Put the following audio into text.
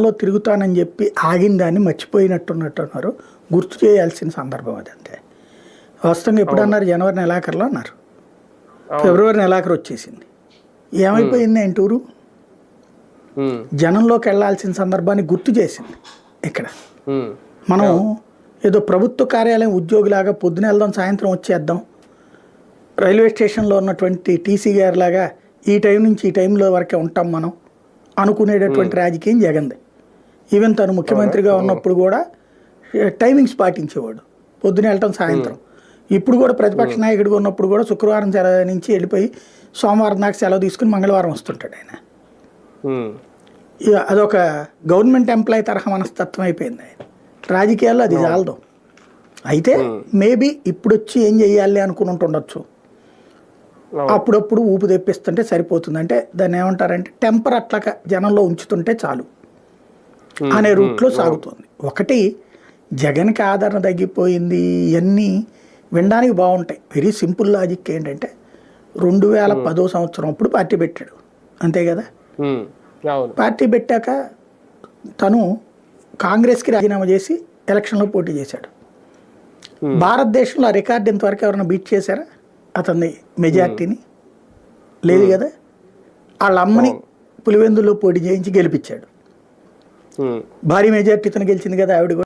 జనంలో తిరుగుతానని చెప్పి ఆగిన దాన్ని మర్చిపోయినట్టున్నట్టున్నారు. గుర్తు చేయాల్సిన సందర్భం అది. అంతే. వాస్తవంగా ఎప్పుడు అన్నారు? జనవరి నెలాఖరులో అన్నారు. ఫిబ్రవరి నెలాఖరు వచ్చేసింది. ఏమైపోయింది ఆయన టూరు? జనంలోకి వెళ్లాల్సిన సందర్భాన్ని గుర్తు చేసింది. ఇక్కడ మనం ఏదో ప్రభుత్వ కార్యాలయం ఉద్యోగిలాగా పొద్దున వెళ్దాం సాయంత్రం వచ్చేద్దాం, రైల్వే స్టేషన్లో ఉన్నటువంటి టీసీ గారి లాగా ఈ టైం నుంచి ఈ టైంలో వరకే ఉంటాం మనం అనుకునేటటువంటి రాజకీయం జగన్ది. ఈవెన్ తను ముఖ్యమంత్రిగా ఉన్నప్పుడు కూడా టైమింగ్స్ పాటించేవాడు, పొద్దున వెళ్ళటం సాయంత్రం. ఇప్పుడు కూడా ప్రతిపక్ష నాయకుడిగా ఉన్నప్పుడు కూడా శుక్రవారం నుంచి వెళ్ళిపోయి సోమవారం దాకా సెలవు తీసుకుని మంగళవారం వస్తుంటాడు ఆయన. అదొక గవర్నమెంట్ ఎంప్లాయీ తరహా మనస్తత్వం అయిపోయింది ఆయన. రాజకీయాల్లో అది చాలదు. అయితే మేబీ ఇప్పుడు వచ్చి ఏం చెయ్యాలి అనుకుని ఉంటుండొచ్చు, అప్పుడప్పుడు ఊపు తెప్పిస్తుంటే సరిపోతుంది. అంటే దాన్ని ఏమంటారంటే టెంపర్ అట్లా జనంలో ఉంచుతుంటే చాలు అనే రూట్లో సాగుతుంది. ఒకటి, జగన్కి ఆదరణ తగ్గిపోయింది, ఇవన్నీ వినడానికి బాగుంటాయి. వెరీ సింపుల్ లాజిక్ ఏంటంటే 2010 సంవత్సరం అప్పుడు పార్టీ పెట్టాడు, అంతే కదా. పార్టీ పెట్టాక తను కాంగ్రెస్కి రాజీనామా చేసి ఎలక్షన్లో పోటీ చేశాడు. భారతదేశంలో ఆ రికార్డు ఇంతవరకు ఎవరైనా బీట్ చేశారా అతన్ని మెజార్టీని? లేదు కదా. వాళ్ళ అమ్మని పులివెందుల్లో పోటీ చేయించి గెలిపించాడు. భారీ మెజార్టీతో గెలిచింది కదా ఆవిడ.